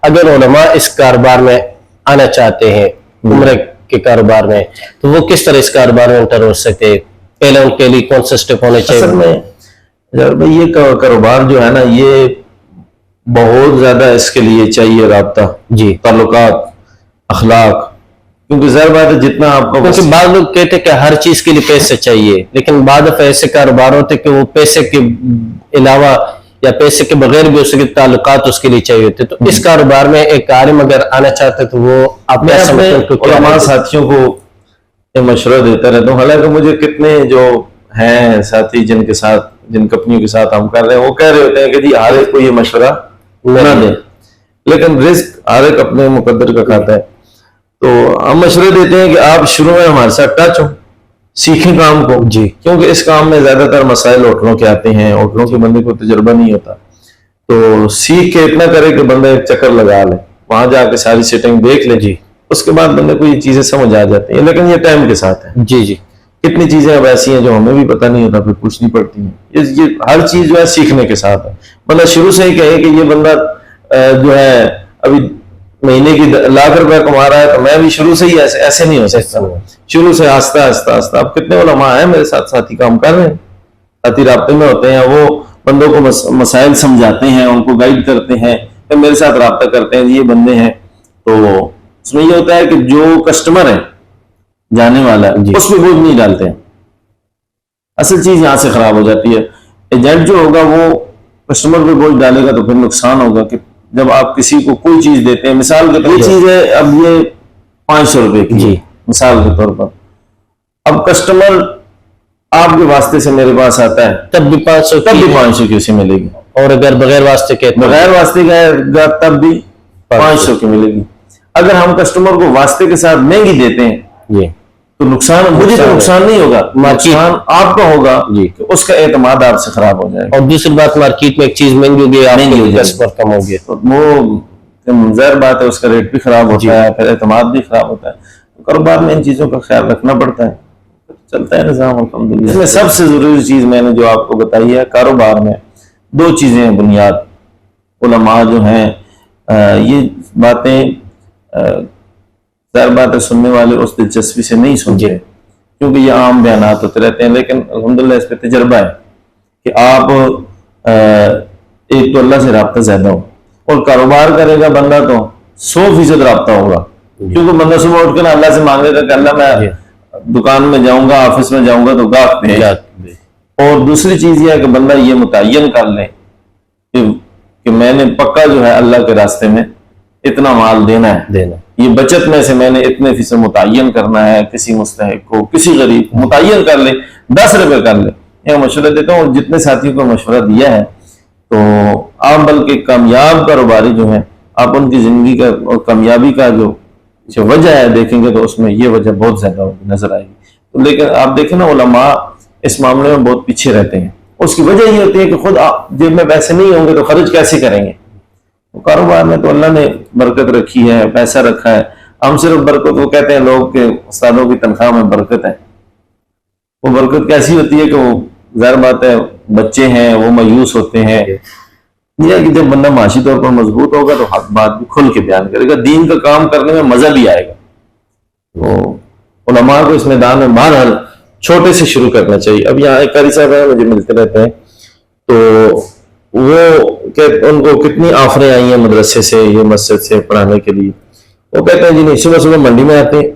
اگر علماء اس کاروبار میں آنا چاہتے ہیں عمرے کے کاروبار میں تو وہ کس طرح اس کاروبار میں انٹر ہو سکتے ہیں؟ پہلے ان کے لیے کون سا سٹیپ ہونے چاہیے؟ اصل میں یہ کاروبار جو ہے نا یہ بہت زیادہ اس کے لیے چاہیے رابطہ، جی، تعلقات، اخلاق، کیونکہ ظاہر بات ہے جتنا آپ کو، کیونکہ بعض لوگ کہتے ہیں کہ ہر چیز کے لیے پیسے چاہیے، لیکن بعض دفعہ ایسے کاروبار ہوتے کہ وہ پیسے کے علاوہ یا پیسے کے بغیر بھی اس کے تعلقات اس کے لیے چاہیے ہوتے. تو اس کاروبار میں ایک عالم اگر آنا چاہتے تو وہ آپ میں اپنے علماء ساتھیوں کو یہ مشورہ دیتا رہتا ہوں. حالانکہ مجھے کتنے جو ہیں ساتھی جن کمپنیوں کے ساتھ ہم کر رہے ہیں وہ کہہ رہے ہوتے ہیں کہ جی ہر ایک کو یہ مشورہ نہ دیں، لیکن رزق ہر ایک اپنے مقدر کا کھاتا ہے. تو ہم مشورے دیتے ہیں کہ آپ شروع میں ہمارے ساتھ ٹچ ہو، سیکھیں کام کو، جی، کیونکہ اس کام میں زیادہ تر مسائل ہوٹلوں کے آتے ہیں، ہوٹلوں کے بندے کو تجربہ نہیں ہوتا. تو سیکھ کے اتنا کرے کہ بندہ ایک چکر لگا لے، وہاں جا کے ساری سیٹنگ دیکھ لے، جی، اس کے بعد بندے کو یہ چیزیں سمجھ آ جاتی ہیں. لیکن یہ ٹائم کے ساتھ ہے. جی، جی، کتنی چیزیں اب ایسی ہیں جو ہمیں بھی پتہ نہیں ہوتا، پھر پوچھنی پڑتی ہیں. یہ ہر چیز جو ہے سیکھنے کے ساتھ ہے. بندہ شروع سے ہی کہے کہ یہ بندہ جو ہے ابھی مہینے کی لاکھ روپے کما رہا ہے تو میں بھی شروع سے ہی ایسے نہیں ہو سکتا. شروع سے آہستہ آہستہ اب کتنے علماء ہیں میرے ساتھ ساتھی کام کر رہے ہیں، ساتھی رابطے میں ہوتے ہیں، وہ بندوں کو مسائل سمجھاتے ہیں، ان کو گائیڈ کرتے ہیں، پھر میرے ساتھ رابطہ کرتے ہیں. یہ بندے ہیں تو اس میں یہ ہوتا ہے کہ جو کسٹمر ہے جانے والا ہے اس پہ بوجھ نہیں ڈالتے ہیں. اصل چیز یہاں سے خراب ہو جاتی ہے. ایجنٹ جو ہوگا وہ کسٹمر پہ بوجھ ڈالے گا تو پھر نقصان ہوگا. کہ جب آپ کسی کو کوئی چیز دیتے ہیں، مثال کے طور یہ چیز ہے اب یہ 500 روپے کی، مثال کے طور پر، اب کسٹمر آپ کے واسطے سے میرے پاس آتا ہے تب بھی 500 کی اسے ملے گی، اور اگر بغیر واسطے کے بغیر واسطے کا تب بھی 500 کی ملے گی. اگر ہم کسٹمر کو واسطے کے ساتھ مہنگی دیتے ہیں تو نقصان مجھے تو نقصان نہیں ہوگا، نقصان آپ کا ہوگا کہ اس کا اعتماد آپ سے خراب ہو جائے گا. اور دوسری بات مارکیٹ میں ایک چیز مہنگی ہوگی، مہنگی ہو جائے گی، کم ہوگی، تو وہ ظاہر بات ہے اس کا ریٹ بھی خراب ہوتا ہے، پھر اعتماد بھی خراب ہوتا ہے. تو کاروبار میں ان چیزوں کا خیال رکھنا پڑتا ہے. چلتا ہے نظام الحمدللہ. اس میں سب سے ضروری چیز میں نے جو آپ کو بتائی ہے، کاروبار میں 2 چیزیں ہیں بنیاد. علماء جو ہیں یہ باتیں ظاہر بات ہے سننے والے اس دلچسپی سے نہیں سنتے کیونکہ یہ عام بیانات ہوتے رہتے ہیں، لیکن الحمدللہ اس پہ تجربہ ہے کہ آپ ایک تو اللہ سے رابطہ زیادہ ہو، اور کاروبار کرے گا بندہ تو 100% رابطہ ہوگا. کیونکہ بندہ صبح اٹھ کے نا اللہ سے مانگے گا کہ اللہ میں دکان میں جاؤں گا، آفس میں جاؤں گا تو گاہک بھیج. اور دوسری چیز یہ ہے کہ بندہ یہ متعین کر لے کہ میں نے پکا جو ہے اللہ کے راستے میں اتنا مال دینا ہے، یہ بچت میں سے میں نے اتنے فیصد متعین کرنا ہے. کسی مستحق کو، کسی غریب کو متعین کر لے، 10 روپے کر لے. یہ مشورہ دیتا ہوں، جتنے ساتھیوں کو مشورہ دیا ہے تو آپ بلکہ کامیاب کاروباری جو ہیں آپ ان کی زندگی کا اور کامیابی کا جو وجہ ہے دیکھیں گے تو اس میں یہ وجہ بہت زیادہ نظر آئے گی. لیکن آپ دیکھیں نا علماء اس معاملے میں بہت پیچھے رہتے ہیں. اس کی وجہ یہ ہوتی ہے کہ خود جیب میں پیسے نہیں ہوں گے تو خرچ کیسے کریں گے. کاروبار میں تو اللہ نے برکت رکھی ہے، پیسہ رکھا ہے. ہم صرف برکت، وہ کہتے ہیں لوگ کہ استادوں کی تنخواہ میں برکت ہے. وہ برکت کیسی ہوتی ہے کہ وہ ظاہر بات ہے بچے ہیں وہ مایوس ہوتے ہیں. یہ ہے کہ جب بندہ معاشی طور پر مضبوط ہوگا تو حق بات بھی کھل کے بیان کرے گا، دین کا کام کرنے میں مزہ بھی آئے گا. تو علماء کو اس میدان میں بہرحال چھوٹے سے شروع کرنا چاہیے. اب یہاں ایک قاری صاحب ہیں مجھے ملتے رہتے ہیں، تو وہ کہ ان کو کتنی آفریں آئی ہیں مدرسے سے، یہ مسجد سے پڑھانے کے لیے. وہ کہتے ہیں جی نہیں، صبح صبح منڈی میں آتے ہیں،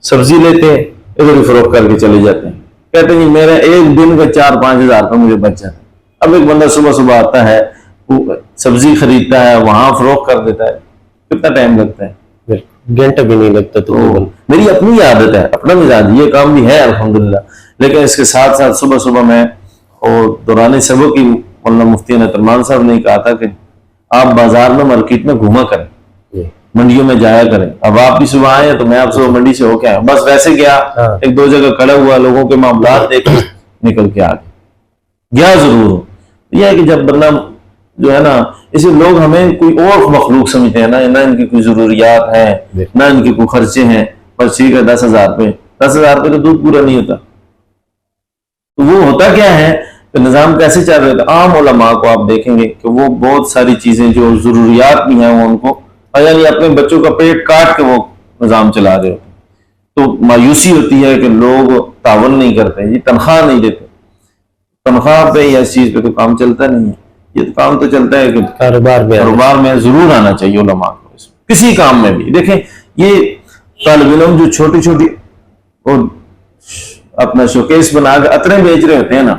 سبزی لیتے ہیں، ادھر ہی فروخت کر کے چلے جاتے ہیں. کہتے ہیں جی میرا ایک دن کا 4-5 ہزار کا مجھے بچ جاتا ہے. اب ایک بندہ صبح صبح آتا ہے، سبزی خریدتا ہے، وہاں فروخت کر دیتا ہے، کتنا ٹائم لگتا ہے؟ گھنٹہ بھی نہیں لگتا. تو میری اپنی عادت ہے، اپنا مزاج، یہ کام بھی ہے الحمدللہ. لیکن اس کے ساتھ ساتھ صبح صبح میں، اور دوران سبق کی مولانا مفتی عنایت الرحمان صاحب نے کہا تھا کہ آپ بازار میں مارکیٹ میں گھوما کریں، منڈیوں میں جایا کریں. اب آپ بھی صبح آئے تو میں آپ صبح منڈی سے ہو کے آیا، بس ویسے گیا، 1-2 جگہ کھڑا ہوا، لوگوں کے معاملات دیکھ نکل کے آ گیا ضرور ہو. یہ ہے کہ جب بندہ جو ہے نا، اسے لوگ ہمیں کوئی اور مخلوق سمجھتے ہیں، نہ ان کی کوئی ضروریات ہیں، نہ ان کے کوئی خرچے ہیں. بس ٹھیک ہے 10,000 روپے، 10,000 روپے تو دودھ پورا نہیں ہوتا. تو وہ ہوتا کیا ہے کہ نظام کیسے چل رہا ہے. عام علماء کو آپ دیکھیں گے کہ وہ بہت ساری چیزیں جو ضروریات بھی ہیں وہ ان کو یعنی اپنے بچوں کا پیٹ کاٹ کے وہ نظام چلا رہے ہوتے ہیں. تو مایوسی ہوتی ہے کہ لوگ تعاون نہیں کرتے جی، تنخواہ نہیں دیتے. تنخواہ پہ یا اس چیز پہ تو کام چلتا نہیں ہے. یہ تو کام تو چلتا ہے کہ کاروبار میں ضرور آنا چاہیے علماء کو، کسی کام میں بھی. دیکھیں یہ طالب علم جو چھوٹی چھوٹی اور اپنا شوکیس بنا کے عطریں بیچ رہے ہوتے ہیں نا،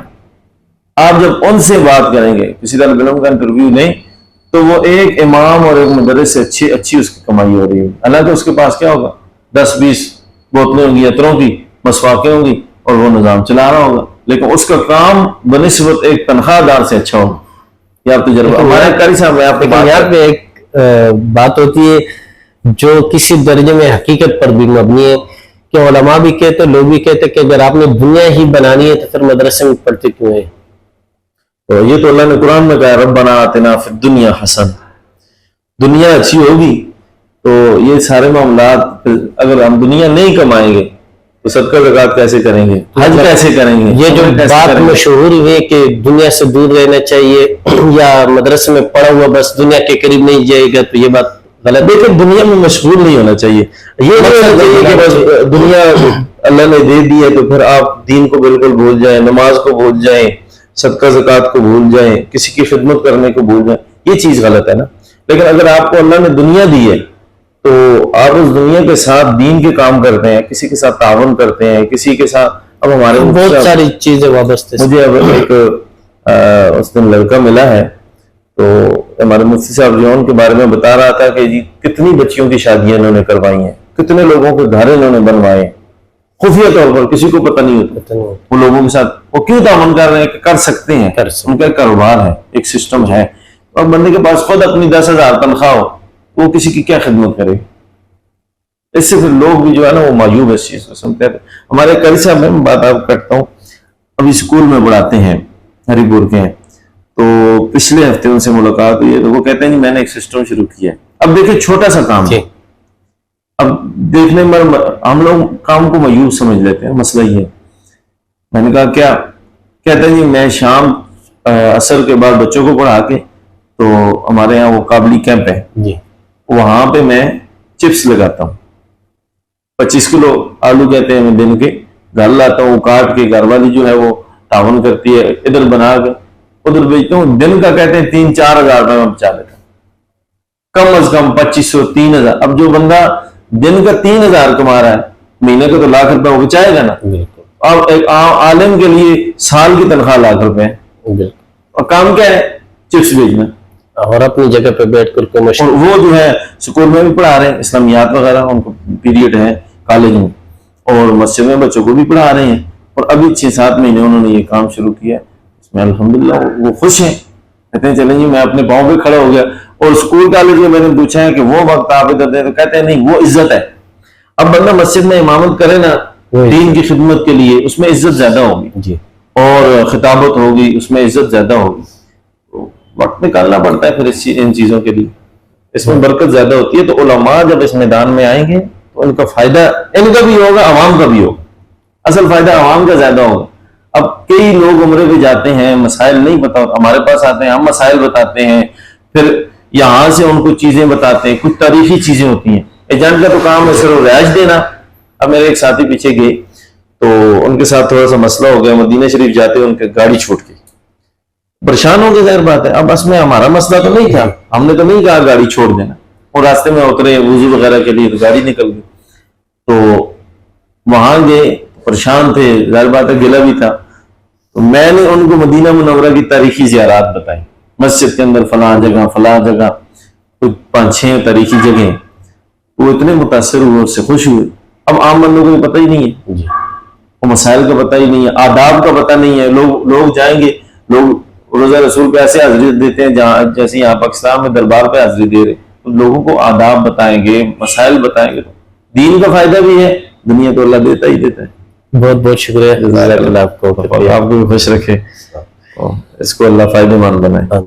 آپ جب ان سے بات کریں گے، کسی طالب علم کا انٹرویو لیں، تو وہ ایک امام اور ایک مدرس سے اچھی اس کی کمائی ہو رہی ہے. حالانکہ اس کے پاس کیا ہوگا، 10-20 بوتلیں ہوں گی عطروں کی، مسواکیں ہوں گی، اور وہ نظام چلا رہا ہوگا، لیکن اس کا کام بنسبت ایک تنخواہ دار سے اچھا ہوگا. یہ آپ تجربہ ہمارے قاری صاحب میں آپ کو یہاں پہ ایک بات ہوتی ہے جو کسی درجے میں حقیقت پر بھی مبنی ہے کہ علماء بھی کہتے، لوگ بھی کہتے کہ اگر آپ نے دنیا ہی بنانی ہے تو پھر مدرسے میں پڑھتے کیوں ہیں؟ تو یہ تو اللہ نے قرآن میں کہا ربنا آتنا فی الدنیا حسن. دنیا اچھی ہوگی تو یہ سارے معاملات، اگر ہم دنیا نہیں کمائیں گے تو صدقہ زکوٰۃ کیسے کریں گے، حج کیسے کریں گے؟ یہ جو بات مشہور ہوئی کہ دنیا سے دور رہنا چاہیے یا مدرسے میں پڑھا ہوا بس دنیا کے قریب نہیں جائے گا، تو یہ بات غلط. لیکن دنیا میں مشغول نہیں ہونا چاہیے. یہ نہیں ہونا چاہیے کہ بس دنیا اللہ نے دے دی ہے تو پھر آپ دین کو بالکل بھول جائیں، نماز کو بھول جائیں، صدقہ زکوٰۃ کو بھول جائیں، کسی کی خدمت کرنے کو بھول جائیں. یہ چیز غلط ہے نا. لیکن اگر آپ کو اللہ نے دنیا دی ہے تو آپ اس دنیا کے ساتھ دین کے کام کرتے ہیں، کسی کے ساتھ تعاون کرتے ہیں، کسی کے ساتھ. اب ہمارے بہت ساری چیزیں وابستہ. مجھے اب ایک اس دن لڑکا ملا ہے تو ہمارے مفتی صاحب جو ان کے بارے میں بتا رہا تھا کہ جی کتنی بچیوں کی شادیاں انہوں نے کروائی ہیں، کتنے لوگوں کے گھر انہوں نے بنوائے ہیں خفیہ طور پر، کسی کو پتہ نہیں ہوتا. وہ لوگوں کے ساتھ وہ کیوں تعاون کر رہے ہیں کہ کر سکتے ہیں، ان کا کاروبار ہے، ایک سسٹم ہے. اور بندے کے پاس خود اپنی 10,000 تنخواہ ہو، وہ کسی کی کیا خدمت کرے؟ اس سے پھر لوگ بھی جو ہے نا وہ معیوب اس چیز کو سمجھتے ہیں. ہمارے قاری صاحب میں بات آپ کرتا ہوں، ابھی اسکول میں پڑھاتے ہیں، ہری پور کے ہیں. تو پچھلے ہفتے ان سے ملاقات ہوئی ہے تو وہ کہتے ہیں جی میں نے ایک سسٹم شروع کیا ہے. اب دیکھیں چھوٹا سا کام ہے، اب دیکھنے میں ہم لوگ کام کو معیوب سمجھ لیتے ہیں. مسئلہ یہ ہے، میں نے کہا کیا؟ کہتے ہیں جی میں شام عصر کے بعد بچوں کو پڑھا کے تو ہمارے یہاں وہ قابلی کیمپ ہے جی، وہاں پہ میں چپس لگاتا ہوں. 25 کلو آلو کہتے ہیں میں دن کے گھر لاتا ہوں، کاٹ کے گھر والی جو ہے وہ تعاون کرتی ہے، ادھر بنا کے ادھر بیچتا ہوں. دن کا کہتے ہیں 3-4 ہزار روپے میں بچا لیتا ہوں، کم از کم 2500-3000. اب جو بندہ دن کا 3000 کما رہا ہے، مہینے کا تو لاکھ روپے وہ بچائے گا نا. اب ایک عالم کے لیے سال کی تنخواہ لاکھ روپے ہے، اور کام کیا ہے؟ چپس بیچنا. اور اپنی جگہ پہ بیٹھ کر اور وہ جو ہے اسکول میں بھی پڑھا رہے ہیں، اسلامیات وغیرہ ان کو پیریڈ ہے کالج میں، اور مسجد میں بچوں کو بھی پڑھا رہے ہیں. اور ابھی 6-7 مہینے انہوں نے یہ کام شروع کیا، اس میں الحمدللہ وہ خوش ہیں. کہتے ہیں چلیں جی میں اپنے پاؤں پہ کھڑا ہو گیا. اور اسکول کالج میں میں نے پوچھا ہے کہ وہ وقت آپ ادھر دیں، تو کہتے ہیں نہیں وہ عزت ہے. اب بندہ مسجد میں امامت کرے نا دین کی خدمت کے لیے، اس میں عزت زیادہ ہوگی جی، اور خطابت ہوگی، اس میں عزت زیادہ ہوگی. وقت نکالنا پڑتا ہے پھر ان چیزوں کے لیے، اس میں برکت زیادہ ہوتی ہے. تو علماء جب اس میدان میں آئیں گے تو ان کا فائدہ ان کا بھی ہوگا، عوام کا بھی ہوگا. اصل فائدہ عوام کا زیادہ ہوگا. اب کئی لوگ عمرے پہ جاتے ہیں، مسائل نہیں پتا ہوتا، ہمارے پاس آتے ہیں، ہم مسائل بتاتے ہیں، پھر یہاں سے ان کو چیزیں بتاتے ہیں. کچھ تاریخی چیزیں ہوتی ہیں، ایجنٹ کا تو کام ہے صرف رہائش دینا. اب میرے ایک ساتھی پیچھے گئے تو ان کے ساتھ تھوڑا سا مسئلہ ہو گیا، مدینہ شریف جاتے ان کے گاڑی چھوٹ گئی، پریشان ہو گئے، ظاہر بات ہے. اب اس میں ہمارا مسئلہ تو نہیں تھا، ہم نے تو نہیں کہا گاڑی چھوڑ دینا، اور راستے میں اترے وضو وغیرہ کے لیے تو گاڑی نکل گئی. تو وہاں گئے، پریشان تھے، ظاہر بات ہے گلہ بھی تھا. تو میں نے ان کو مدینہ منورہ کی تاریخی زیارات بتائی، مسجد کے اندر فلاں جگہ کچھ 5-6 تاریخی جگہیں. وہ اتنے متاثر ہوئے، اس سے خوش ہوئے. اب عام بندوں کو پتہ ہی نہیں ہے، وہ مسائل کا پتہ ہی نہیں ہے، آداب کا پتہ نہیں ہے. لوگ جائیں گے، لوگ روزہ رسول پہ ایسے حاضری دیتے ہیں جہاں جیسے یہاں پاکستان میں دربار پہ حاضری دے رہے. تو لوگوں کو آداب بتائیں گے، مسائل بتائیں گے، تو دین کا فائدہ بھی ہے، دنیا تو اللہ دیتا ہی دیتا ہے. بہت بہت شکریہ. آپ کو بھی خوش رکھے، اس کو اللہ فائدہ مند بنائے.